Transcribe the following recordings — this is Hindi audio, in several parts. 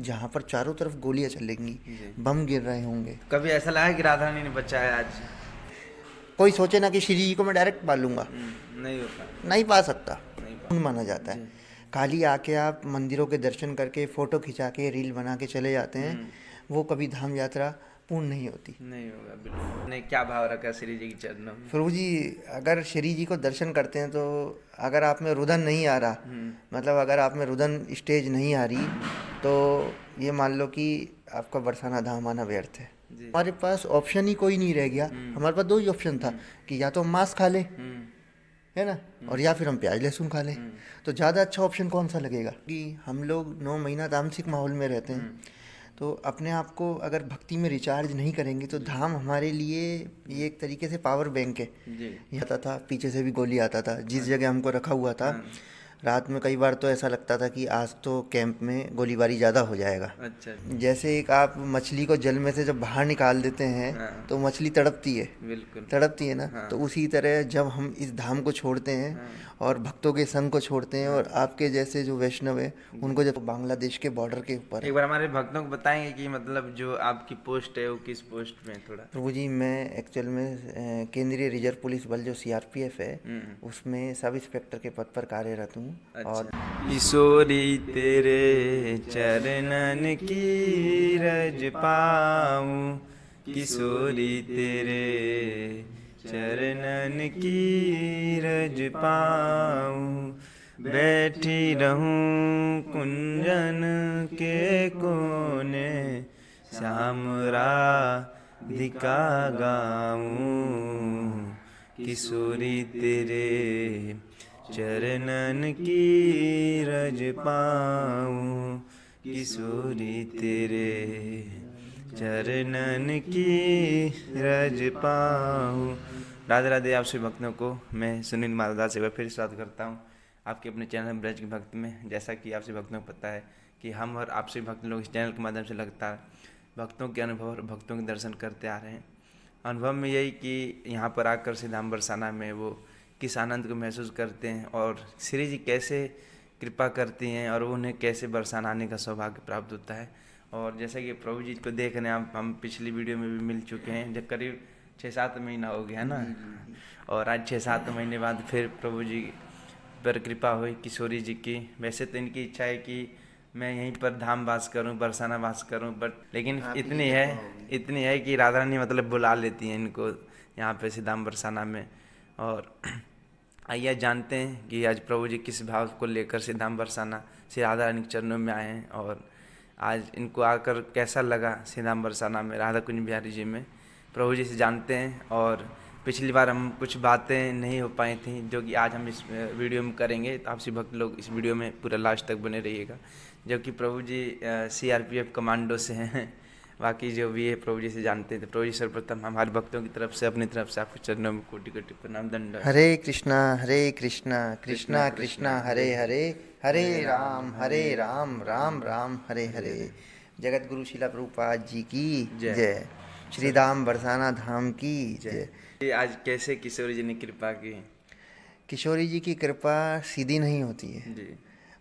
जहाँ पर चारों तरफ गोलियां चलेंगी, जी। बम गिर रहे होंगे। कभी ऐसा लगा कि राधा रानी ने बचाया आज? कोई सोचे ना कि श्री जी को मैं डायरेक्ट पा लूंगा, नहीं होता। नहीं पा सकता, नहीं खून माना जाता है। जी। खाली आके आप मंदिरों के दर्शन करके फ़ोटो खिंचा के रील बना के चले जाते हैं, वो कभी धाम यात्रा पूर्ण नहीं होती। नहीं होगा बिल्कुल। ने क्या भाव रखा श्री जी के चरणों में? प्रभु जी, अगर श्री जी को दर्शन करते हैं तो अगर आप में रुदन नहीं आ रहा, मतलब अगर आप में रुदन स्टेज नहीं आ रही, तो ये मान लो कि आपका बरसाना धाम आना व्यर्थ है। जी। हमारे पास ऑप्शन ही कोई नहीं रह गया। हमारे पास दो ही ऑप्शन था कि या तो हम मांस खा लें, है ना, और या फिर हम प्याज लहसुन खा लें। तो ज़्यादा अच्छा ऑप्शन कौन सा लगेगा? कि हम लोग 9 महीना तामसिक माहौल में रहते हैं, तो अपने आप को अगर भक्ति में रिचार्ज नहीं करेंगे तो धाम हमारे लिए ये एक तरीके से पावर बैंक है। जी। ये आता था, पीछे से भी गोली आता था, जिस जगह हमको रखा हुआ था रात में कई बार तो ऐसा लगता था कि आज तो कैंप में गोलीबारी ज़्यादा हो जाएगा। अच्छा। जैसे एक आप मछली को जल में से जब बाहर निकाल देते हैं हाँ। तो मछली तड़पती है, बिल्कुल। तड़पती है ना, हाँ। तो उसी तरह जब हम इस धाम को छोड़ते हैं और भक्तों के संग को छोड़ते हैं और आपके जैसे जो वैष्णव है उनको, जब बांग्लादेश के बॉर्डर के ऊपर एक है। बार हमारे भक्तों को बताएंगे कि मतलब जो आपकी पोस्ट है वो किस पोस्ट में है थोड़ा? प्रभु जी, मैं एक्चुअल में केंद्रीय रिजर्व पुलिस बल जो सीआरपीएफ है उसमें सब इंस्पेक्टर के पद पर कार्यरत हूँ। और अच्छा। किशोरी तेरे चरणन की रज पाऊं, किशोरी तेरे चरणन की रज पाऊं, बैठी रहूं कुंजन के कोने, श्याम राधिका गाऊं, किशोरी तेरे चरणन की रज पाऊं, किशोरी तेरे चरणन की रज पाऊं। राधे राधे। आप सभी भक्तों को मैं सुनील मालदास एक बार फिर स्वागत करता हूं आपके अपने चैनल ब्रज की भक्ति में। जैसा कि आप सभी भक्तों को पता है कि हम और आप सभी भक्त लोग इस चैनल के माध्यम से लगातार भक्तों के अनुभव और भक्तों के दर्शन करते आ रहे हैं। अनुभव में यही कि यहाँ पर आकर श्री धाम बरसाना में वो किस आनंद को महसूस करते हैं और श्री जी कैसे कृपा करती हैं और उन्हें कैसे बरसाना आने का सौभाग्य प्राप्त होता है। और जैसा कि प्रभु जी को देख रहे हैं हम पिछली वीडियो में भी मिल चुके हैं, जब करीब 6-7 महीना हो गया है ना, और आज 6-7 महीने बाद फिर प्रभु जी पर कृपा हुई किशोरी जी की। वैसे तो इनकी इच्छा है कि मैं यहीं पर धाम वास करूं, बरसाना वास करूं, बट लेकिन इतनी है कि राधा रानी मतलब बुला लेती हैं इनको यहाँ पे सीधाम बरसाना में। और आइए जानते हैं कि आज प्रभु जी किस भाव को लेकर सीधाम बरसाना श्री राधा रानी के चरणों में आए हैं और आज इनको आकर कैसा लगा सीधाम बरसाना में राधा कुंज बिहारी जी में। प्रभु जी से जानते हैं। और पिछली बार हम कुछ बातें नहीं हो पाई थी जो कि आज हम इस वीडियो में करेंगे, तो आपसे भक्त लोग इस वीडियो में पूरा लास्ट तक बने रहिएगा। जबकि प्रभु जी सीआरपीएफ कमांडो से हैं, बाकी जो भी है प्रभु जी से जानते हैं। तो प्रभु जी सर्वप्रथम हमारे भक्तों की तरफ से अपनी तरफ से आपके चरणों में कोटि कोटि प्रणाम दंड। हरे कृष्णा कृष्णा कृष्णा हरे हरे, हरे राम राम राम हरे हरे। जगत गुरु शिला प्रभुपाद जी की जय। श्री धाम बरसाना धाम की जय। ये आज कैसे किशोरी जी ने कृपा की? किशोरी जी की कृपा सीधी नहीं होती है। जी।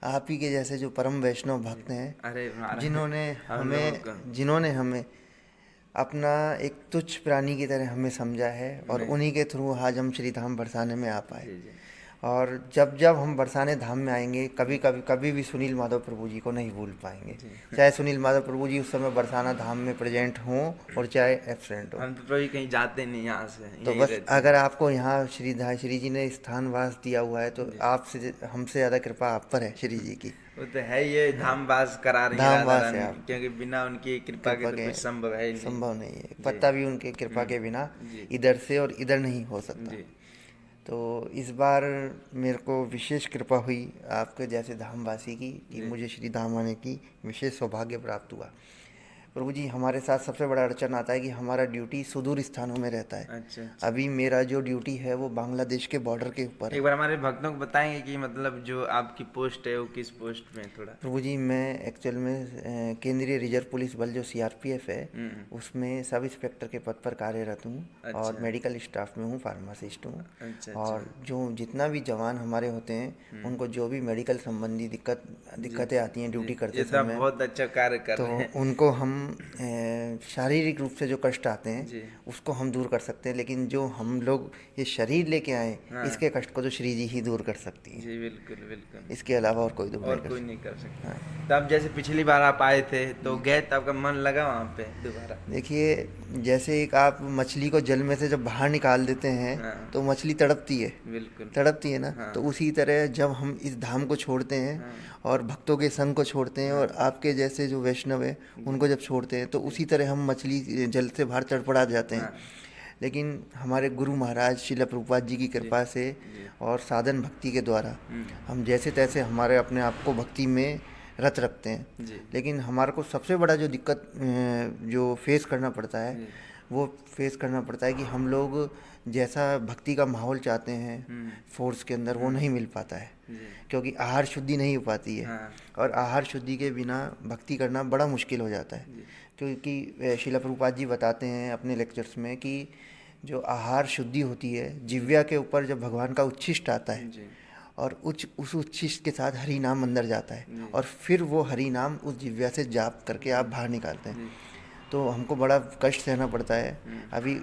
आप ही के जैसे जो परम वैष्णव भक्त हैं, अरे जिन्होंने हमें अपना एक तुच्छ प्राणी की तरह हमें समझा है, और उन्हीं के थ्रू आज हम श्री धाम बरसाने में आ पाए। जी। और जब जब हम बरसाने धाम में आएंगे, कभी भी सुनील माधव प्रभु जी को नहीं भूल पाएंगे। चाहे सुनील माधव प्रभु जी उस समय बरसाना धाम में प्रेजेंट हों और चाहे एब्सेंट हो। हम तो प्रभु जी कहीं जाते नहीं यहाँ से, तो यहीं बस रहते हैं। अगर आपको यहाँ श्री जी ने स्थान वास दिया हुआ है तो आपसे हमसे ज़्यादा कृपा आप पर है श्री जी की। वो तो है, ये धाम वास करा रही है धाम राधा वास रानी, है आप, क्योंकि बिना उनकी कृपा के तो कुछ संभव है ही नहीं। संभव नहीं है, जी। पत्ता भी उनके कृपा के बिना जी। इधर से और इधर नहीं हो सकता। जी। तो इस बार मेरे को विशेष कृपा हुई आपके जैसे धामवासी की कि जी। मुझे श्री धाम आने की विशेष सौभाग्य प्राप्त हुआ। प्रभु जी हमारे साथ सबसे बड़ा अड़चन आता है कि हमारा ड्यूटी सुदूर स्थानों में रहता है। अच्छा। अभी मेरा जो ड्यूटी है वो बांग्लादेश के बॉर्डर के ऊपर है। एक बार हमारे भक्तों को बताएंगे कि मतलब जो आपकी पोस्ट है वो किस पोस्ट में थोड़ा। प्रभु जी मैं एक्चुअल में केंद्रीय रिजर्व पुलिस बल जो सीआरपीएफ है उसमें सब इंस्पेक्टर के पद पर कार्यरत हूँ। अच्छा। और मेडिकल स्टाफ में हूँ, फार्मासिस्ट हूँ। अच्छा। और जो जितना भी जवान हमारे होते हैं उनको जो भी मेडिकल संबंधी दिक्कतें आती हैं ड्यूटी करते ये तो आप समय, बहुत अच्छा कार्य कर तो रहे हैं। उनको हम शारीरिक रूप से जो कष्ट आते हैं जी। उसको हम दूर कर सकते हैं। लेकिन जो हम लोग ये शरीर लेके आए हाँ। इसके कष्ट को तो श्री जी ही दूर कर सकती है। जी बिल्कुल बिल्कुल। इसके अलावा और कोई दूर और नहीं कोई कर नहीं कर सकता। हाँ। तो आप जैसे पिछली बार आप आए थे तो गए तो आपका मन लगा वहाँ पे दोबारा? देखिए जैसे एक आप मछली को जल में से जब बाहर निकाल देते हैं हाँ। तो मछली तड़पती है, बिल्कुल। तड़पती है ना। हाँ। तो उसी तरह जब हम इस धाम को छोड़ते हैं हाँ। और भक्तों के संग को छोड़ते हैं और आपके जैसे जो वैष्णव है उनको जब छोड़ते हैं तो उसी तरह हम मछली जल से बाहर तड़पड़ा जाते हैं। हाँ। लेकिन हमारे गुरु महाराज श्रील प्रभुपाद जी की कृपा से और साधन भक्ति के द्वारा हम जैसे तैसे हमारे अपने आप को भक्ति में रत रखते हैं। जी। लेकिन हमारे को सबसे बड़ा जो दिक्कत जो फेस करना पड़ता है वो फेस करना पड़ता है कि हम लोग जैसा भक्ति का माहौल चाहते हैं फोर्स के अंदर वो नहीं मिल पाता है, क्योंकि आहार शुद्धि नहीं हो पाती है। हाँ। और आहार शुद्धि के बिना भक्ति करना बड़ा मुश्किल हो जाता है। क्योंकि श्रील प्रभुपाद जी बताते हैं अपने लेक्चर्स में कि जो आहार शुद्धि होती है जिव्या के ऊपर जब भगवान का उच्छिष्ट आता है जी। और उस उच्छिष्ट के साथ हरि नाम अंदर जाता है और फिर वो हरि नाम उस जिव्या से जाप करके आप बाहर निकालते हैं, तो हमको बड़ा कष्ट सहना पड़ता है। अभी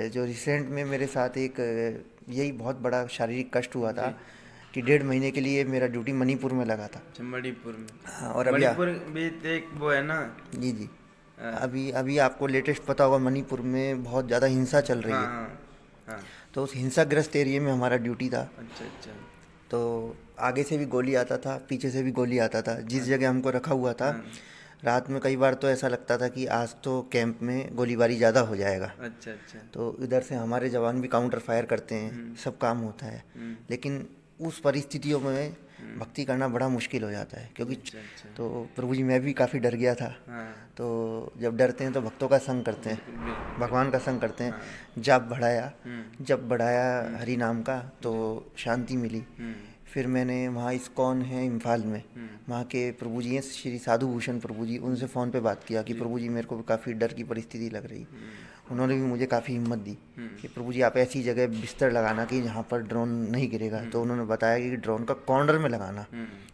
जो रिसेंट में मेरे साथ एक यही बहुत बड़ा शारीरिक कष्ट हुआ था कि 1.5 महीने के लिए मेरा ड्यूटी मणिपुर में लगा था। मणिपुर में? हाँ। और अभी मणिपुर भी तो एक वो है ना। जी जी। अभी आपको लेटेस्ट पता होगा मणिपुर में बहुत ज़्यादा हिंसा चल रही है। हाँ। हाँ। तो उस हिंसाग्रस्त एरिया में हमारा ड्यूटी था। अच्छा अच्छा। तो आगे से भी गोली आता था, पीछे से भी गोली आता था। जिस जगह हमको रखा हुआ था रात में कई बार तो ऐसा लगता था कि आज तो कैंप में गोलीबारी ज़्यादा हो जाएगा। अच्छा अच्छा। तो तो इधर से हमारे जवान भी काउंटर फायर करते हैं, सब काम होता है। लेकिन उस परिस्थितियों में भक्ति करना बड़ा मुश्किल हो जाता है, क्योंकि अच्छा अच्छा। तो प्रभु जी मैं भी काफ़ी डर गया था। हाँ। तो जब डरते हैं तो भक्तों का संग करते हैं, बिल्कुल। भगवान का संग करते हैं। जब बढ़ाया हरि नाम का तो शांति मिली। फिर मैंने वहाँ इस्कॉन है इम्फाल में, वहाँ के प्रभु जी हैं श्री साधु भूषण प्रभु जी, उनसे फ़ोन पे बात किया कि प्रभु जी मेरे को काफ़ी डर की परिस्थिति लग रही। उन्होंने भी मुझे काफ़ी हिम्मत दी कि प्रभु जी आप ऐसी जगह बिस्तर लगाना कि जहाँ पर ड्रोन नहीं गिरेगा। तो उन्होंने बताया कि ड्रोन का कॉर्नर में लगाना,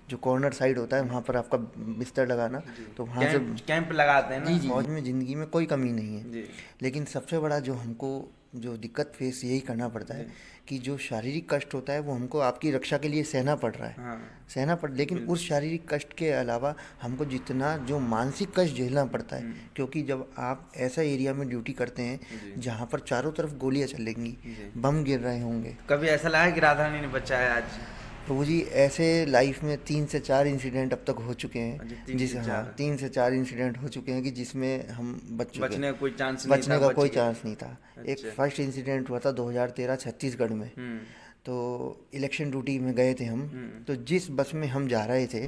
जो कॉर्नर साइड होता है वहाँ पर आपका बिस्तर लगाना। तो वहाँ से कैंप लगाते हैं ना। फौज में ज़िंदगी में कोई कमी नहीं है। जी। लेकिन सबसे बड़ा जो हमको जो दिक्कत फेस यही करना पड़ता है कि जो शारीरिक कष्ट होता है वो हमको आपकी रक्षा के लिए सहना पड़ रहा है। हाँ। सहना पड़, लेकिन उस शारीरिक कष्ट के अलावा हमको जितना जो मानसिक कष्ट झेलना पड़ता है, क्योंकि जब आप ऐसा एरिया में ड्यूटी करते हैं जहाँ पर चारों तरफ गोलियां चलेंगी, बम गिर रहे होंगे। कभी ऐसा लगा कि राधा रानी ने बचाया आज? प्रभु जी ऐसे लाइफ में 3 से 4 इंसिडेंट अब तक हो चुके हैं। अच्छा, 3 जिस से हाँ 4 3 से 4 इंसिडेंट हो चुके हैं कि जिसमें हम बच चुके बचने का कोई चांस नहीं बचने था, का बच कोई गए। चांस नहीं था। एक अच्छा। फर्स्ट इंसिडेंट हुआ था 2013 छत्तीसगढ़ में। तो इलेक्शन ड्यूटी में गए थे हम। तो जिस बस में हम जा रहे थे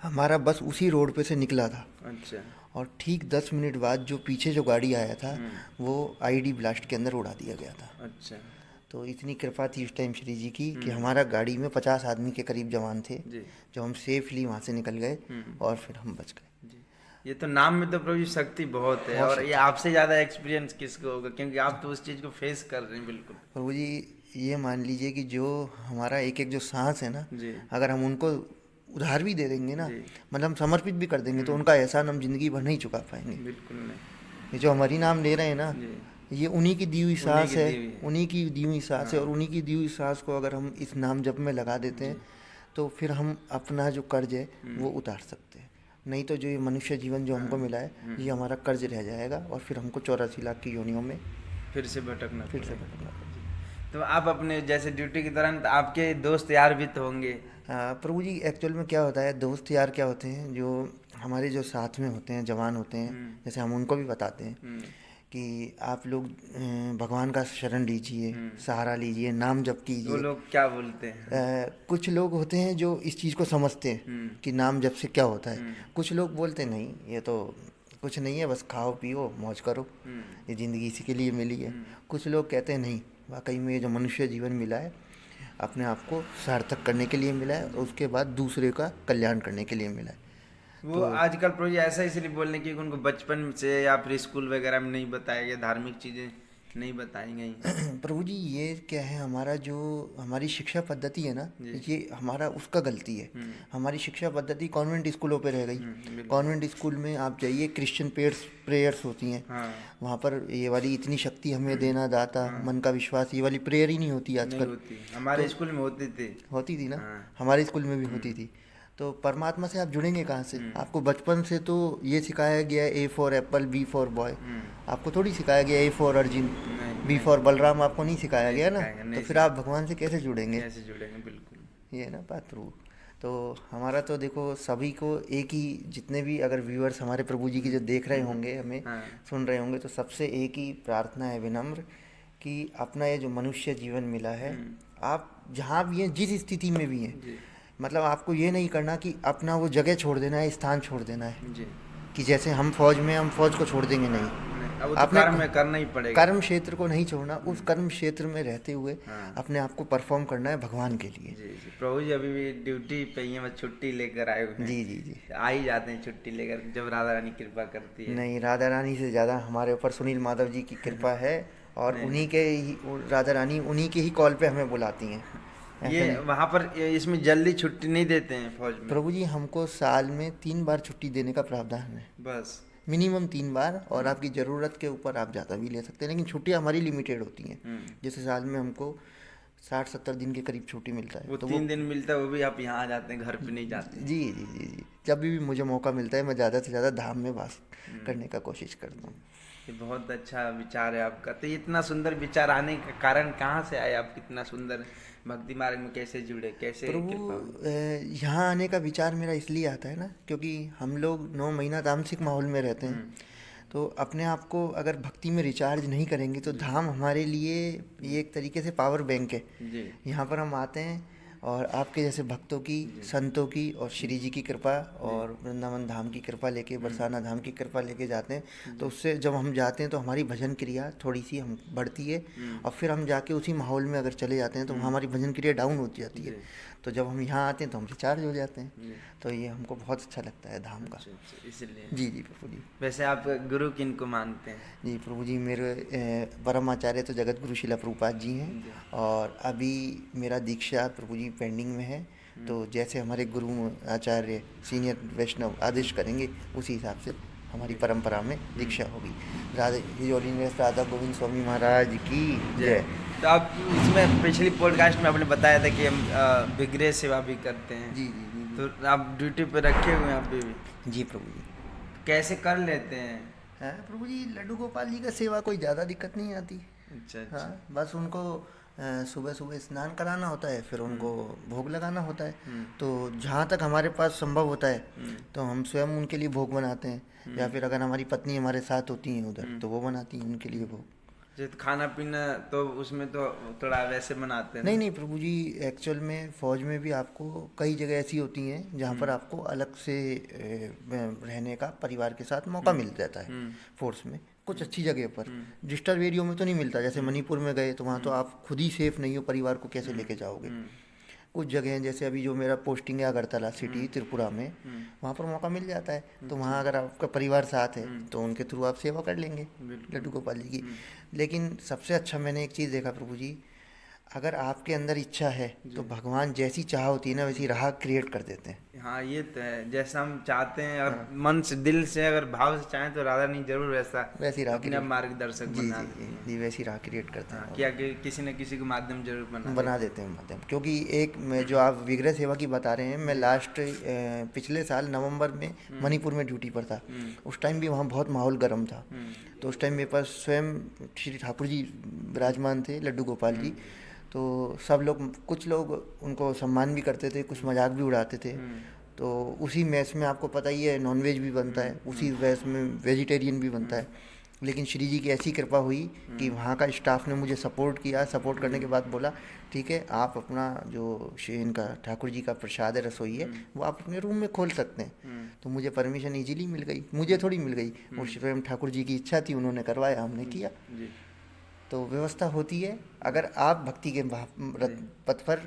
हमारा बस उसी रोड पे से निकला था। अच्छा। और ठीक 10 मिनट बाद जो पीछे जो गाड़ी आया था वो आईडी ब्लास्ट के अंदर उड़ा दिया गया था। अच्छा। तो इतनी कृपा थी उस टाइम श्री जी की कि हमारा गाड़ी में 50 आदमी के करीब जवान थे, जी। जो हम सेफली वहाँ से निकल गए और फिर हम बच गए। जी। ये तो नाम में तो प्रभु जी शक्ति बहुत है। और ये आपसे ज़्यादा एक्सपीरियंस किसको होगा, क्योंकि आप तो उस चीज़ को फेस कर रहे हैं। बिल्कुल प्रभु जी ये मान लीजिए कि जो हमारा एक एक जो सांस है ना, जी। अगर हम उनको उधार भी दे देंगे ना, जी। मतलब हम समर्पित भी कर देंगे तो उनका एहसान हम जिंदगी भर नहीं चुका पाएंगे। बिल्कुल नहीं। ये जो हमारी नाम ले रहे हैं ना, जी। ये उन्हीं की दी हुई सांस है, दी हुई। उन्हीं की दी हुई सांस है। और उन्हीं की दी हुई सांस को अगर हम इस नाम जप में लगा देते हैं तो फिर हम अपना जो कर्ज है वो उतार सकते हैं। नहीं तो जो ये मनुष्य जीवन जो हमको मिला है ये हमारा कर्ज रह जाएगा और फिर हमको 84 लाख की योनियों में फिर से भटकना भटकना पड़ेगा। पड़ेगा। तो आप अपने जैसे ड्यूटी के दौरान तो आपके दोस्त यार भी तो होंगे? प्रभु जी एक्चुअल में क्या होता है, दोस्त यार क्या होते हैं, जो हमारे जो साथ में होते हैं जवान होते हैं, जैसे हम उनको भी बताते हैं कि आप लोग भगवान का शरण लीजिए, सहारा लीजिए, नाम जप वो कीजिए। लोग क्या बोलते हैं? कुछ लोग होते हैं जो इस चीज़ को समझते हैं कि नाम जप से क्या होता है। कुछ लोग बोलते हैं नहीं, ये तो कुछ नहीं है, बस खाओ पियो मौज करो, ये ज़िंदगी इसी के लिए मिली है। कुछ लोग कहते हैं नहीं, वाकई में ये जो मनुष्य जीवन मिला है अपने आप को सार्थक करने के लिए मिला है और उसके बाद दूसरे का कल्याण करने के लिए मिला है। वो आजकल प्रोजेक्ट ऐसा इसलिए बोलने की उनको बचपन से या फिर स्कूल वगैरह में नहीं बताया गया, धार्मिक चीज़ें नहीं बताई गई। प्रभु जी ये क्या है, हमारा जो हमारी शिक्षा पद्धति है ना, ये हमारा उसका गलती है। हमारी शिक्षा पद्धति कॉन्वेंट स्कूलों पे रह गई। कॉन्वेंट स्कूल में आप जाइए, क्रिश्चियन प्रेयर्स होती हैं। हाँ, वहाँ पर ये वाली इतनी शक्ति हमें देना दाता, मन का विश्वास, ये वाली प्रेयर ही नहीं होती नहीं आजकल। होती, हमारे स्कूल में होती थी। होती थी ना, हाँ। हमारे स्कूल में भी होती थी। तो परमात्मा से आप जुड़ेंगे कहाँ से? आपको बचपन से तो ये सिखाया गया है A for apple, B for boy. आपको थोड़ी सिखाया गया ए फॉर अर्जुन, नहीं, बी फॉर बलराम, आपको नहीं सिखाया गया ना। सिखाया गया, नहीं तो फिर आप भगवान से कैसे जुड़ेंगे? कैसे जुड़ेंगे, बिल्कुल। ये है ना बात प्रभु। तो हमारा तो देखो सभी को एक ही, जितने भी अगर व्यूअर्स हमारे प्रभु जी की जो देख रहे होंगे, हमें हाँ। सुन रहे होंगे, तो सबसे एक ही प्रार्थना है विनम्र कि अपना ये जो मनुष्य जीवन मिला है, आप जहाँ भी हैं, जिस स्थिति में भी हैं, जी मतलब आपको ये नहीं करना कि अपना वो जगह छोड़ देना है, स्थान छोड़ देना है जी। कि जैसे हम फौज में, हम फौज को छोड़ देंगे नहीं। नहीं, अब वो तो आपने कर्म में करना ही पड़ेगा। कर्म क्षेत्र को नहीं छोड़ना, उस कर्म क्षेत्र में रहते हुए हाँ। अपने आप को परफॉर्म करना है भगवान के लिए। जी जी, प्रभु जी अभी भी ड्यूटी पे ही हैं, बस छुट्टी लेकर आए हुए हैं। जी जी जी। आ ही जाते हैं छुट्टी लेकर जब राधा रानी कृपा करती है। नहीं, राधा रानी से ज़्यादा हमारे ऊपर सुनील माधव जी की कृपा है, और उन्हीं के ही, राधा रानी उन्हीं के ही कॉल पे हमें बुलाती हैं। ये वहाँ पर इसमें जल्दी छुट्टी नहीं देते हैं फौज में। प्रभु जी हमको साल में 3 बार छुट्टी देने का प्रावधान है, बस मिनिमम 3 बार, और आपकी ज़रूरत के ऊपर आप ज़्यादा भी ले सकते हैं, लेकिन छुट्टियाँ हमारी लिमिटेड होती हैं। जैसे साल में हमको 60-70 दिन के करीब छुट्टी मिलता है, वो तो 3 दिन मिलता है, वो भी आप यहाँ आ जाते हैं, घर पे नहीं जाते। जी जी जी जी, जब भी मुझे मौका मिलता है मैं ज़्यादा से ज़्यादा धाम में वास करने का कोशिश करता हूँ। ये बहुत अच्छा विचार है आपका। तो इतना सुंदर विचार आने का कारण कहाँ से आया? आप कितना सुंदर भक्ति मार्ग में कैसे जुड़े, कैसे कृपा हुई? प्रभु यहाँ आने का विचार मेरा इसलिए आता है ना, क्योंकि हम लोग 9 महीना तामसिक माहौल में रहते हैं। तो अपने आप को अगर भक्ति में रिचार्ज नहीं करेंगे तो धाम हमारे लिए ये एक तरीके से पावर बैंक है। जी यहाँ पर हम आते हैं और आपके जैसे भक्तों की, संतों की और श्री जी की कृपा और वृंदावन धाम की कृपा लेके, बरसाना धाम की कृपा लेके जाते हैं। तो उससे जब हम जाते हैं तो हमारी भजन क्रिया थोड़ी सी हम बढ़ती है, और फिर हम जाके उसी माहौल में अगर चले जाते हैं तो वहाँ हमारी भजन क्रिया डाउन होती जाती है। तो जब हम यहाँ आते हैं तो हम रिचार्ज हो जाते हैं। तो ये हमको बहुत अच्छा लगता है धाम का। इसलिए। जी जी प्रभु जी। वैसे आप गुरु किनको मानते हैं? जी प्रभु जी, मेरे परम आचार्य तो जगत गुरु शिला प्रभुपाद जी हैं, और अभी मेरा दीक्षा प्रभु जी पेंडिंग में है। तो जैसे हमारे गुरु आचार्य सीनियर वैष्णव आदेश करेंगे उसी हिसाब से हमारी परंपरा में दीक्षा होगी। राधा हिज होलीनेस राधा गोविंद स्वामी महाराज की जय। तो आप इसमें पिछली पॉडकास्ट में आपने बताया था कि हम विग्रह सेवा भी करते हैं। जी जी जी तो आप ड्यूटी पे रखे हुए हैं अभी भी? जी प्रभु जी। कैसे कर लेते हैं? हाँ प्रभु जी, लड्डू गोपाल जी का सेवा कोई ज़्यादा दिक्कत नहीं आती। अच्छा अच्छा। हाँ, बस उनको सुबह सुबह स्नान कराना होता है, फिर उनको भोग लगाना होता है। तो जहाँ तक हमारे पास संभव होता है तो हम स्वयं उनके लिए भोग बनाते हैं, या फिर अगर हमारी पत्नी हमारे साथ होती हैं उधर तो वो बनाती हैं उनके लिए भोग। जैसे खाना पीना तो उसमें तो थोड़ा वैसे बनाते हैं ना? नहीं नहीं प्रभु जी, एक्चुअल में फ़ौज में भी आपको कई जगह ऐसी होती हैं जहाँ पर आपको अलग से रहने का परिवार के साथ मौका मिल जाता है। फोर्स में कुछ अच्छी जगह पर, डिस्टर्ब एरियो में तो नहीं मिलता। जैसे मणिपुर में गए तो वहाँ तो आप खुद ही सेफ नहीं हो, परिवार को कैसे लेके जाओगे। कुछ जगह हैं जैसे अभी जो मेरा पोस्टिंग है अगरतला सिटी त्रिपुरा में, वहाँ पर मौका मिल जाता है। तो वहाँ अगर आपका परिवार साथ है तो उनके थ्रू आप सेवा कर लेंगे लड्डू गोपाल जी की। लेकिन सबसे अच्छा मैंने एक चीज़ देखा प्रभु जी, अगर आपके अंदर इच्छा है तो भगवान जैसी चाह होती है ना वैसी राह क्रिएट कर देते हैं। हाँ ये तो है, जैसा हम चाहते हैं और मन से दिल से अगर भाव से चाहें तो राधा रानी जरूर वैसी राह अपने मार्गदर्शक जी बना जी देती हैं। जी, वैसी राह क्रिएट करते हैं। क्या कि किसी न किसी को माध्यम जरूर बना देते हैं माध्यम। क्योंकि एक मैं जो आप विग्रह सेवा की बता रहे हैं, मैं लास्ट पिछले साल नवंबर में मणिपुर में ड्यूटी पर था। उस टाइम भी वहाँ बहुत माहौल गर्म था। तो उस टाइम मेरे पास स्वयं श्री ठाकुर जी विराजमान थे, लड्डू गोपाल जी। तो सब लोग, कुछ लोग उनको सम्मान भी करते थे, कुछ मजाक भी उड़ाते थे। तो उसी मैस में आपको पता ही है नॉनवेज भी बनता है, उसी मैस में वेजिटेरियन भी बनता है। लेकिन श्री जी की ऐसी कृपा हुई कि वहाँ का स्टाफ ने मुझे सपोर्ट किया। सपोर्ट करने के बाद बोला ठीक है, आप अपना जो इनका ठाकुर जी का प्रसाद है, रसोई है, वो आप अपने रूम में खोल सकते हैं। तो मुझे परमिशन इजीली मिल गई, मुझे थोड़ी मिल गई, वो स्वयं ठाकुर जी की इच्छा थी, उन्होंने करवाया, हमने किया। तो व्यवस्था होती है अगर आप भक्ति के पथ पर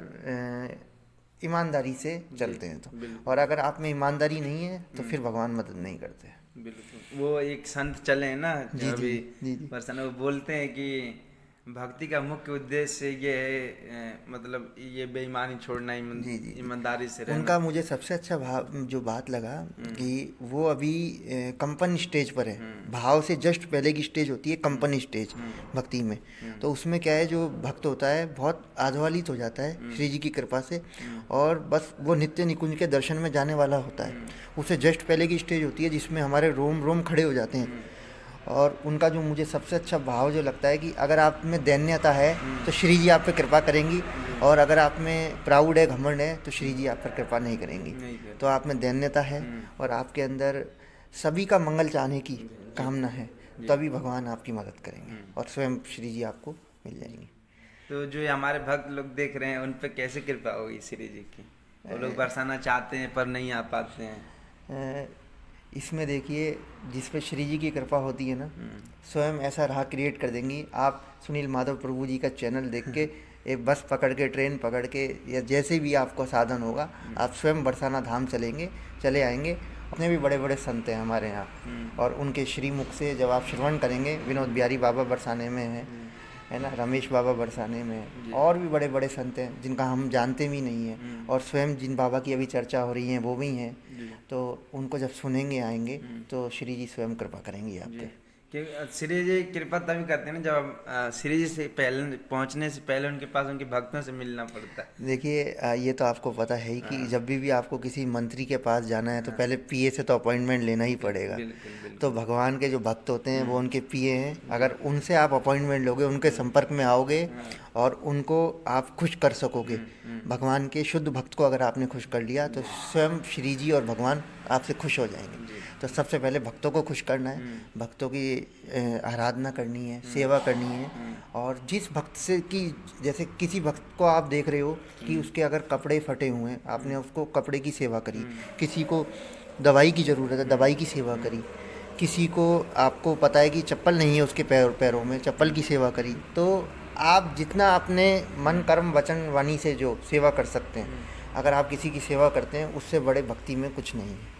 ईमानदारी से चलते हैं तो। और अगर आप में ईमानदारी नहीं है तो फिर भगवान मदद नहीं करते। बिल्कुल। वो एक संत चले हैं ना, जी अभी जी पर्सन, वो बोलते हैं कि भक्ति का मुख्य उद्देश्य ये है, मतलब ये बेईमानी छोड़ना, जी जी ईमानदारी से रहना। उनका मुझे सबसे अच्छा भाव जो बात लगा कि वो अभी कंपन स्टेज पर है। भाव से जस्ट पहले की स्टेज होती है कंपन स्टेज भक्ति में। तो उसमें क्या है, जो भक्त होता है बहुत आध्वालित हो जाता है श्री जी की कृपा से, और बस वो नित्य निकुंज के दर्शन में जाने वाला होता है। उससे जस्ट पहले की स्टेज होती है जिसमें हमारे रोम रोम खड़े हो जाते हैं। और उनका जो मुझे सबसे अच्छा भाव जो लगता है कि अगर आप में दैन्यता है तो श्री जी आप पे कृपा करेंगी, और अगर आप में प्राउड है, घमंड है, तो श्री जी आप पर कृपा नहीं करेंगी। तो आप में दैन्यता है और आपके अंदर सभी का मंगल चाहने की कामना है, तभी भगवान आपकी मदद करेंगे और स्वयं श्री जी आपको मिल जाएंगे। तो जो ये हमारे भक्त लोग देख रहे हैं, उन पे कैसे कृपा होगी श्री जी की? वो लोग बरसाना चाहते हैं पर नहीं आ पाते हैं। इसमें देखिए, जिस पे श्री जी की कृपा होती है ना, स्वयं ऐसा राह क्रिएट कर देंगी। आप सुनील माधव प्रभु जी का चैनल देख के एक बस पकड़ के, ट्रेन पकड़ के, या जैसे भी आपको साधन होगा, आप स्वयं बरसाना धाम चले आएंगे। अपने भी बड़े बड़े संत हैं हमारे यहाँ, और उनके श्रीमुख से जब आप श्रवण करेंगे, विनोद बिहारी बाबा बरसाने में है ना, रमेश बाबा बरसाने में, और भी बड़े बड़े संत हैं जिनका हम जानते भी नहीं हैं, और स्वयं जिन बाबा की अभी चर्चा हो रही है वो भी हैं। तो उनको जब सुनेंगे, आएंगे, तो श्री जी स्वयं कृपा करेंगी आप पे। कि श्री जी कृपा तभी करते हैं ना जब श्री जी से पहले पहुंचने से पहले उनके पास उनके भक्तों से मिलना पड़ता है। देखिए, ये तो आपको पता है ही कि जब भी आपको किसी मंत्री के पास जाना है तो पहले पीए से तो अपॉइंटमेंट लेना ही पड़ेगा। तो भगवान के जो भक्त होते हैं वो उनके पीए हैं। अगर उनसे आप अपॉइंटमेंट लोगे, उनके संपर्क में आओगे और उनको आप खुश कर सकोगे, भगवान के शुद्ध भक्त को अगर आपने खुश कर लिया, तो स्वयं श्री जी और भगवान आपसे खुश हो जाएंगे। तो सबसे पहले भक्तों को खुश करना है, भक्तों की आराधना करनी है, सेवा करनी है। और जिस भक्त से कि जैसे किसी भक्त को आप देख रहे हो कि उसके अगर कपड़े फटे हुए हैं, आपने उसको कपड़े की सेवा करी, किसी को दवाई की ज़रूरत है, दवाई की सेवा करी, किसी को आपको पता है कि चप्पल नहीं है उसके पैरों में, चप्पल की सेवा करी। तो आप जितना अपने मन कर्म वचन वाणी से जो सेवा कर सकते हैं, अगर आप किसी की सेवा करते हैं, उससे बड़े भक्ति में कुछ नहीं है।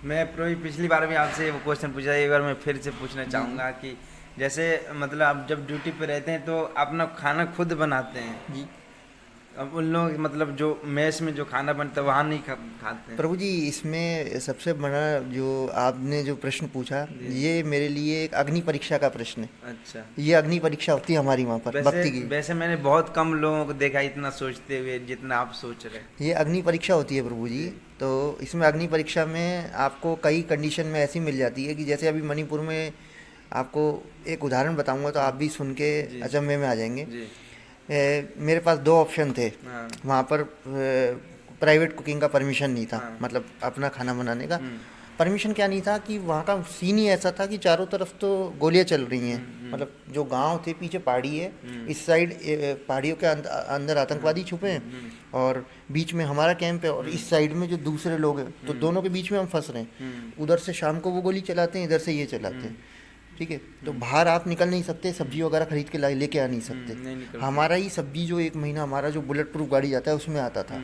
मैं पिछली बार भी आपसे वो क्वेश्चन पूछा, एक बार मैं फिर से पूछना चाहूँगा कि जैसे मतलब आप जब ड्यूटी पे रहते हैं तो अपना खाना खुद बनाते हैं जी। अब उन लोग मतलब जो मेस में जो खाना बनता है वहाँ नहीं खाते हैं। प्रभु जी, इसमें सबसे बड़ा जो आपने जो प्रश्न पूछा, ये मेरे लिए एक अग्नि परीक्षा का प्रश्न है। अच्छा, ये अग्नि परीक्षा होती है हमारी वहाँ पर भक्ति की। वैसे मैंने बहुत कम लोगों को देखा इतना सोचते हुए जितना आप सोच रहे हैं। ये अग्नि परीक्षा होती है प्रभु जी। तो इसमें अग्नि परीक्षा में आपको कई कंडीशन में ऐसी मिल जाती है कि जैसे अभी मणिपुर में आपको एक उदाहरण बताऊंगा तो आप भी सुन के अचंभे में आ जाएंगे। मेरे पास 2 ऑप्शन थे। वहाँ पर प्राइवेट कुकिंग का परमिशन नहीं था, मतलब अपना खाना बनाने का परमिशन क्या नहीं था कि वहाँ का सीन ही ऐसा था कि चारों तरफ तो गोलियाँ चल रही हैं। मतलब जो गांव थे, पीछे पहाड़ी है, इस साइड पहाड़ियों के अंदर आतंकवादी छुपे हैं और बीच में हमारा कैंप है, और इस साइड में जो दूसरे लोग हैं, तो दोनों के बीच में हम फंस रहे हैं। उधर से शाम को वो गोली चलाते हैं, इधर से ये चलाते हैं। ठीक है, तो बाहर आप निकल नहीं सकते, सब्जी वगैरह खरीद के लेके आ नहीं सकते। हमारा ही सब्जी जो 1 महीना हमारा जो बुलेट प्रूफ गाड़ी जाता है उसमें आता था।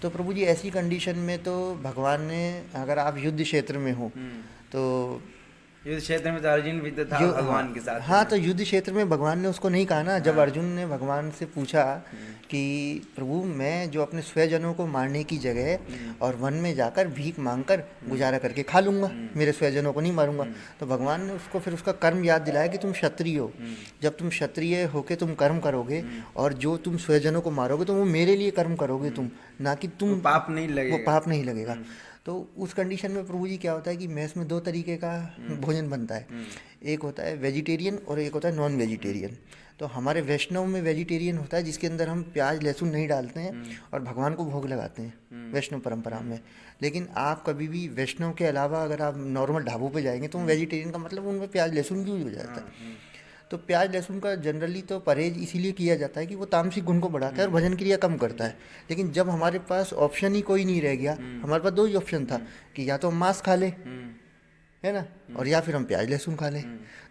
तो प्रभु जी, ऐसी कंडीशन में तो भगवान ने, अगर आप युद्ध क्षेत्र में हो तो युद्ध क्षेत्र में तो अर्जुन भी तो था भगवान के साथ। हाँ, तो युद्ध क्षेत्र में भगवान ने उसको नहीं कहा ना। जब अर्जुन ने भगवान से पूछा कि प्रभु, मैं जो अपने स्वजनों को मारने की जगह और वन में जाकर भीख मांगकर गुजारा करके खा लूँगा, मेरे स्वजनों को नहीं मारूंगा। तो भगवान ने उसको फिर उसका कर्म याद दिलाया कि तुम क्षत्रिय हो। जब तुम क्षत्रिय होके तुम कर्म करोगे और जो तुम स्वजनों को मारोगे तो वो मेरे लिए कर्म करोगे तुम, ना कि तुम पाप नहीं लगेगा। वो पाप नहीं लगेगा। तो उस कंडीशन में प्रभु जी क्या होता है कि मेस में 2 तरीके का भोजन बनता है। एक होता है वेजिटेरियन और एक होता है नॉन वेजिटेरियन। तो हमारे वैष्णव में वेजिटेरियन होता है जिसके अंदर हम प्याज लहसुन नहीं डालते हैं और भगवान को भोग लगाते हैं वैष्णव परंपरा में। लेकिन आप कभी भी वैष्णव के अलावा अगर आप नॉर्मल ढाबों पे जाएंगे तो वेजिटेरियन का मतलब उनमें प्याज लहसुन भी हो जाता है। तो प्याज लहसुन का जनरली तो परहेज इसीलिए किया जाता है कि वो तामसिक गुण को बढ़ाता है और भजन क्रिया कम करता है। लेकिन जब हमारे पास ऑप्शन ही कोई नहीं रह गया, हमारे पास दो ही ऑप्शन था कि या तो हम मांस खा लें, है ना, और या फिर हम प्याज लहसुन खा लें।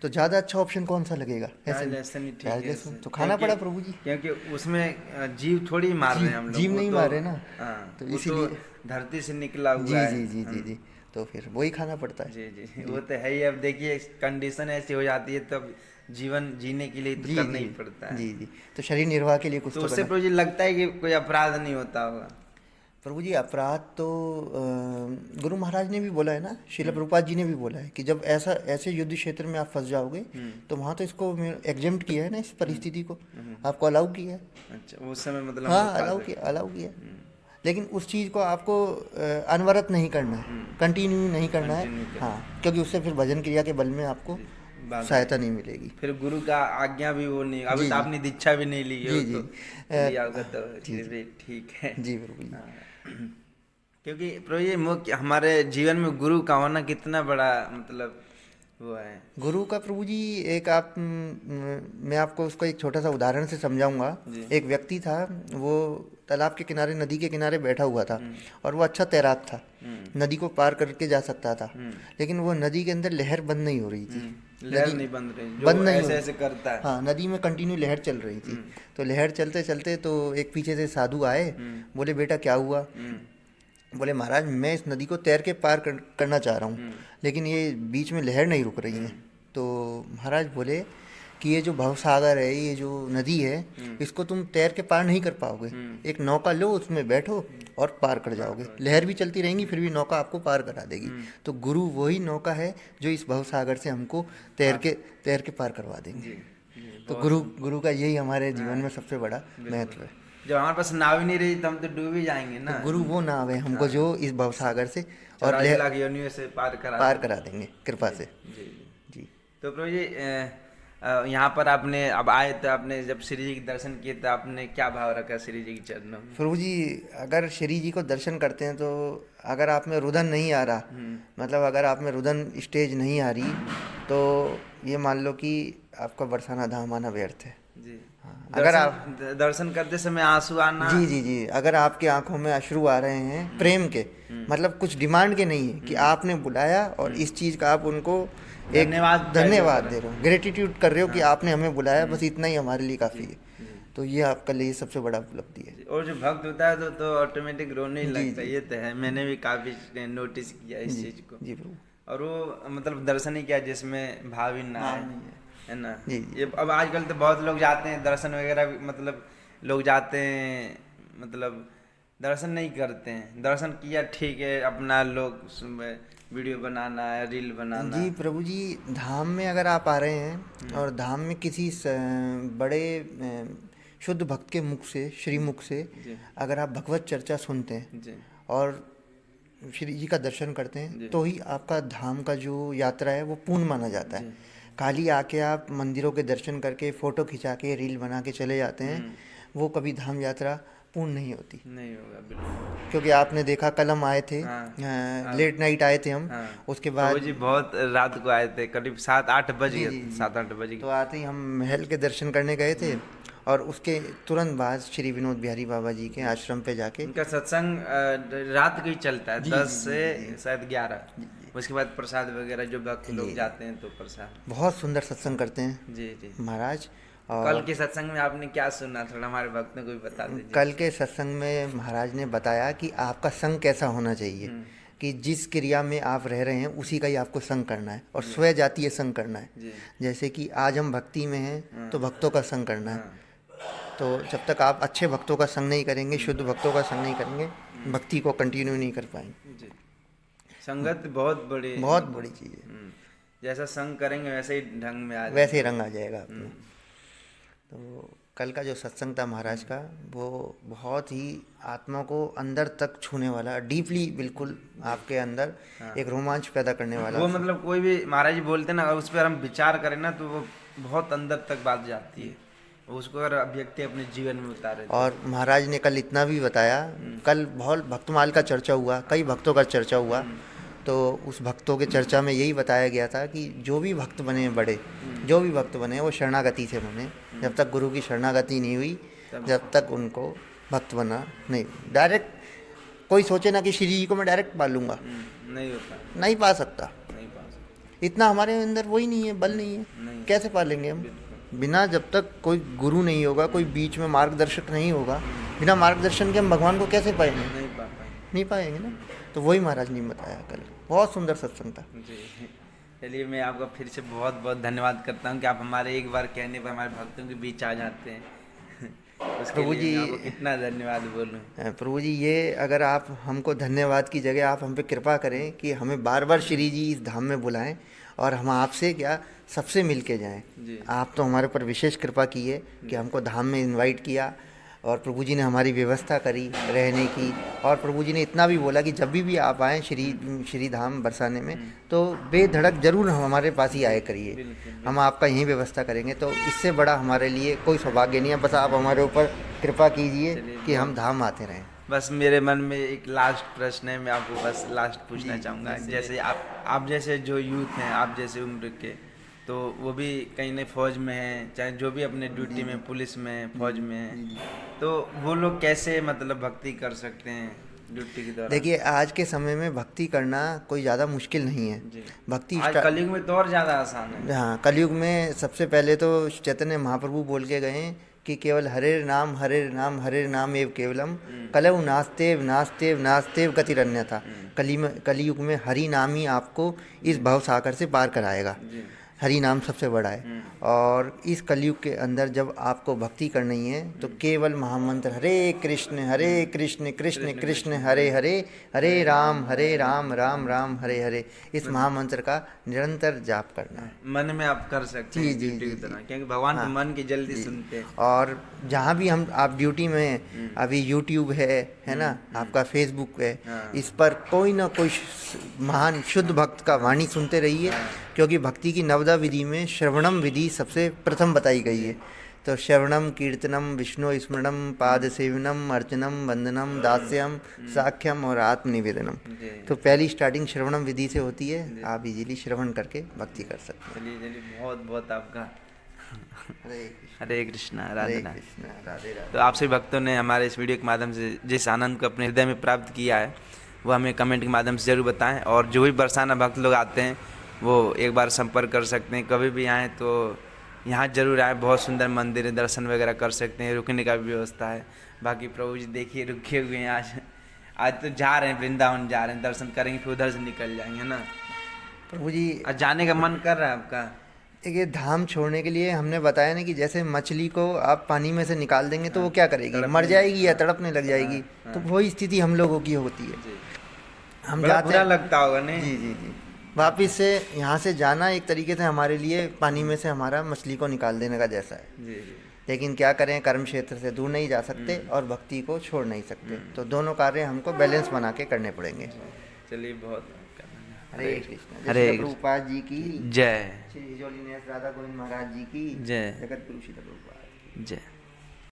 तो ज़्यादा अच्छा ऑप्शन कौन सा लगेगा? प्याज लहसुन ही ठीक प्याज है लहसुन इससे। तो खाना पड़ा प्रभु जी। क्योंकि उसमें जीव थोड़ी मार रहे हैं हम लोग, जीव वो नहीं तो- मार रहे ना, हाँ, तो वो तो इसीलिए धरती से निकला जी हुआ है। जी जी जी जी, तो फिर वही खाना पड़ता है। जी जी, वो तो है ही। अब देखिए कंडीशन ऐसी हो जाती है तब जीवन जीने के लिए तो जी करना जी ही पड़ता है। जी जी, तो शरीर निर्वाह के लिए कुछ तो तो उससे करना। प्रभु जी लगता है कि कोई अपराध नहीं होता होगा। प्रभु जी अपराध तो गुरु महाराज ने भी बोला है ना, शिला प्रभुपाद जी ने भी बोला है कि जब ऐसे युद्ध क्षेत्र में आप फंस जाओगे तो वहाँ तो इसको एग्जेम्प्ट किया है ना, इस परिस्थिति को आपको अलाउ किया है। अच्छा, उस समय मतलब हम हाँ लोग खा अलाउ सकते किया, अलाउ किया। लेकिन उस चीज़ को आपको अनवरत नहीं करना है, कंटिन्यू नहीं करना है। कंटिन्यू करना। हाँ, क्योंकि उससे फिर भजन क्रिया के बल में आपको बात सहायता नहीं मिलेगी। फिर गुरु का आज्ञा भी वो नहीं, अभी जी तो जी आपने दीक्षा भी नहीं ली है, जी वो जी तो लिया होगा तो जी फिर भी ठीक है। जी प्रभु जी। हाँ। क्योंकि प्रभु ये हमारे जीवन में गुरु का होना कितना बड़ा मतलब वो है। गुरु का प्रभु जी एक आप मैं आपको उसको एक छोटा सा उदाहरण से समझाऊंगा। जी। एक व्यक्ति था, वो तालाब के किनारे नदी के किनारे बैठा हुआ था और वो अच्छा तैराक था, नदी को पार करके जा सकता था। लेकिन वो नदी के अंदर लहर बंद नहीं हो रही थी, लहर नदी नहीं बंद रही, जो बंद नहीं ऐसे हो ऐसे करता है। हाँ, नदी में कंटिन्यू लहर चल रही थी। तो लहर चलते चलते तो एक पीछे से साधु आए, बोले बेटा क्या हुआ? बोले महाराज मैं इस नदी को तैर के पार करना चाह रहा हूँ, लेकिन ये बीच में लहर नहीं रुक रही है। तो महाराज बोले कि ये जो भवसागर है, ये जो नदी है, इसको तुम तैर के पार नहीं कर पाओगे। एक नौका लो, उसमें बैठो और पार कर जाओगे। लहर भी चलती रहेंगी फिर भी नौका आपको पार करा देगी। तो गुरु वही नौका है जो इस भवसागर से हमको तैर के पार करवा देंगे। तो गुरु का यही हमारे जीवन में सबसे बड़ा महत्व है। जब हमारे पास नाव ही नहीं रही तो हम तो डूब ही जाएंगे ना। तो गुरु वो नाव है हमको जो इस भवसागर से और 84 लाख योनियों से पार करा देंगे कृपा से। जी जी तो प्रभु जी यहाँ पर आपने अब आए तो आपने जब श्री जी के दर्शन किए तो आपने क्या भाव रखा श्री जी के चरणों में? प्रभु जी अगर श्री जी को दर्शन करते हैं तो अगर आप में रुदन नहीं आ रहा, मतलब अगर आप में रुदन स्टेज नहीं आ रही, तो ये मान लो कि आपका बरसाना धाम आना व्यर्थ है। जी हाँ, अगर आप दर्शन करते समय आंसू आना, जी जी जी, अगर आपकी आंखों में अश्रु आ रहे हैं प्रेम के, मतलब कुछ डिमांड के नहीं है कि आपने बुलाया और इस चीज़ का आप उनको एक धन्यवाद दे रहे हो, ग्रेटिट्यूड कर रहे हो कि आपने हमें बुलाया, बस इतना ही हमारे लिए काफ़ी है। तो ये आपका लिए सबसे बड़ा उपलब्धि है। और जो भक्त होता है तो ऑटोमेटिक रोने ही लगता है। ये तो है, मैंने भी काफी नोटिस किया इस चीज को। जी प्रभु। और वो मतलब दर्शन ही किया जिसमें भाव ही ना है ना। जी ये अब आजकल तो बहुत लोग जाते हैं दर्शन वगैरह भी, मतलब लोग जाते हैं मतलब दर्शन नहीं करते हैं। दर्शन किया ठीक है, अपना लोग वीडियो बनाना है, रील बनाना। जी प्रभु जी, धाम में अगर आप आ रहे हैं और धाम में किसी बड़े शुद्ध भक्त के मुख से, श्रीमुख से अगर आप भगवत चर्चा सुनते हैं और श्री जी का दर्शन करते हैं, तो ही आपका धाम का जो यात्रा है वो पूर्ण माना जाता है। खाली आके आप मंदिरों के दर्शन करके फ़ोटो खिंचा के रील बना के चले जाते हैं, वो कभी धाम यात्रा पूर्ण नहीं होती। नहीं होगा बिल्कुल। क्योंकि आपने देखा कल हम आए थे, लेट नाइट आए थे हम, उसके बाद जी बहुत रात को आए थे, करीब 7-8 बज गए, 7-8 बजे। तो आते ही हम महल के दर्शन करने गए थे और उसके तुरंत बाद श्री विनोद बिहारी बाबा जी के आश्रम पे जाके उनका सत्संग रात को ही चलता है, 10 से शायद 11। उसके बाद प्रसाद वगैरह जो भक्त लोग जाते हैं तो प्रसाद, बहुत सुंदर सत्संग करते हैं जी जी महाराज। और कल के सत्संग में आपने क्या सुना, थोड़ा हमारे भक्तों को भी बता दीजिए। कल के सत्संग में महाराज ने बताया कि आपका संग कैसा होना चाहिए, कि जिस क्रिया में आप रह रहे हैं उसी का ही आपको संग करना है और स्वय जातीय संग करना है। जैसे कि आज हम भक्ति में हैं तो भक्तों का संग करना है। तो जब तक आप अच्छे भक्तों का संग नहीं करेंगे, शुद्ध भक्तों का संग नहीं करेंगे, भक्ति को कंटिन्यू नहीं कर पाएंगे। संगत बहुत बड़ी चीज़ है। जैसा संग करेंगे वैसे ही ढंग में आ जाएगा, वैसे ही रंग आ जाएगा आपको। तो कल का जो सत्संग था महाराज का, वो बहुत ही आत्मा को अंदर तक छूने वाला, डीपली बिल्कुल आपके अंदर एक रोमांच पैदा करने वाला। वो मतलब कोई भी महाराज जी बोलते हैं ना, अगर उस पर हम विचार करें ना तो वो बहुत अंदर तक बात जाती है, उसको अगर व्यक्ति अपने जीवन में उतारे तो। और महाराज ने कल इतना भी बताया, कल बहुत भक्तमाल का चर्चा हुआ, कई भक्तों का चर्चा हुआ, तो उस भक्तों के चर्चा में यही बताया गया था कि जो भी भक्त बने बड़े, जो भी भक्त बने वो शरणागति से बने। जब तक गुरु की शरणागति नहीं हुई, जब तक उनको भक्त बना नहीं। डायरेक्ट कोई सोचे ना कि श्री जी को मैं डायरेक्ट पा लूँगा, नहीं होता, नहीं पा सकता। नहीं पा सकता, इतना हमारे अंदर वही नहीं है, बल नहीं है, नहीं। कैसे पा लेंगे हम? बिना जब तक कोई गुरु नहीं होगा, कोई बीच में मार्गदर्शक नहीं होगा, बिना मार्गदर्शन के हम भगवान को कैसे पाएंगे? नहीं पा पाएंगे। नहीं पाएंगे ना। तो वही महाराज ने बताया कल, बहुत सुंदर सत्संग था। जी, चलिए मैं आपका फिर से बहुत बहुत धन्यवाद करता हूँ कि आप हमारे एक बार कहने पर हमारे भक्तों के बीच आ जाते हैं। उसके प्रभु लिए जी, मैं आपको कितना धन्यवाद बोलूँ। प्रभु जी, ये अगर आप हमको धन्यवाद की जगह आप हम पे कृपा करें कि हमें बार बार श्री जी इस धाम में बुलाएं और हम आपसे क्या सबसे मिल के जाएँ। जी। आप तो हमारे ऊपर विशेष कृपा की है कि हमको धाम में इनवाइट किया, और प्रभु जी ने हमारी व्यवस्था करी रहने की, और प्रभु जी ने इतना भी बोला कि जब भी आप आएँ श्री धाम बरसाने में, तो बेधड़क जरूर हमारे पास ही आए करिए, हम आपका यहीं व्यवस्था करेंगे। तो इससे बड़ा हमारे लिए कोई सौभाग्य नहीं है। बस आप हमारे ऊपर कृपा कीजिए कि हम धाम आते रहें। बस मेरे मन में एक लास्ट प्रश्न है, मैं आपको बस लास्ट पूछना चाहूँगा। जैसे आप जैसे जो यूथ हैं, आप जैसे उम्र के, तो वो भी कहीं न फौज में हैं, चाहे जो भी अपने ड्यूटी में, पुलिस में, फौज में हैं, तो वो लोग कैसे मतलब भक्ति कर सकते हैं ड्यूटी के दौरान? देखिए, आज के समय में भक्ति करना कोई ज़्यादा मुश्किल नहीं है। जी। भक्ति आज कलयुग में तो और ज़्यादा आसान है। हाँ, कलयुग में सबसे पहले तो चैतन्य महाप्रभु बोल के गए कि केवल हरे नाम हरे नाम एव केवलम कलौ नास्तेव नास्तेव नास्तेव गतिरन्यथा। कलयुग में हरि नाम ही आपको इस भव सागर से पार कराएगा। हरि नाम सबसे बड़ा है। और इस कलयुग के अंदर जब आपको भक्ति करनी है तो केवल महामंत्र हरे कृष्ण कृष्ण कृष्ण हरे हरे, हरे राम राम राम हरे हरे, इस महामंत्र का निरंतर जाप करना है। मन में आप कर सकते हैं ड्यूटी की तरह, क्योंकि भगवान तो मन की जल्दी सुनते हैं। और जहाँ भी हम आप ड्यूटी में, अभी यूट्यूब है ना, आपका फेसबुक है, इस पर कोई ना कोई महान शुद्ध भक्त का वाणी सुनते रहिए, क्योंकि भक्ति की नवदा विधि में श्रवणम विधि सबसे प्रथम बताई गई है। तो श्रवणम कीर्तनम विष्णु स्मरणम पाद सेवनम अर्चनम वंदनम दास्यम साख्यम और आत्मनिवेदनम। तो पहली स्टार्टिंग श्रवणम विधि से होती है। आप इजीली श्रवण करके भक्ति कर सकते हैं। चलिए बहुत बहुत आपका हरे कृष्णा राधे राधे कृष्णा राधे राधे। तो आप सभी भक्तों ने हमारे इस वीडियो के माध्यम से जिस आनंद को अपने हृदय में प्राप्त किया है, वो हमें कमेंट के माध्यम से ज़रूर बताएं। और जो भी बरसाना भक्त लोग आते हैं वो एक बार संपर्क कर सकते हैं। कभी भी आएँ तो यहाँ जरूर आए, बहुत सुंदर मंदिर है, दर्शन वगैरह कर सकते हैं, रुकने का भी व्यवस्था है। बाकी प्रभु जी देखिए रुके हुए हैं, आज तो जा रहे हैं, वृंदावन जा रहे हैं, दर्शन करेंगे, फिर उधर से निकल जाएंगे ना। प्रभु जी, आज जाने का मन कर रहा है आपका? देखिए, धाम छोड़ने के लिए हमने बताया ना कि जैसे मछली को आप पानी में से निकाल देंगे तो वो क्या करेगी, मर जाएगी या तड़पने लग जाएगी। तो वही स्थिति हम लोगों की होती है। हम जाते बुरा लगता होगा नहीं? जी जी जी। वापिस से यहाँ से जाना एक तरीके से हमारे लिए पानी में से हमारा मछली को निकाल देने का जैसा है। जी जी। लेकिन क्या करें, कर्म क्षेत्र से दूर नहीं जा सकते और भक्ति को छोड़ नहीं सकते। तो दोनों कार्य हमको बैलेंस बना के करने पड़ेंगे। चलिए बहुत हरे कृष्ण। हरे प्रभुपाद जी की जय। श्री हिजोलीनेस राधा गोविंद महाराज जी की जय। जगत गुरु श्री प्रभुपाद। जय।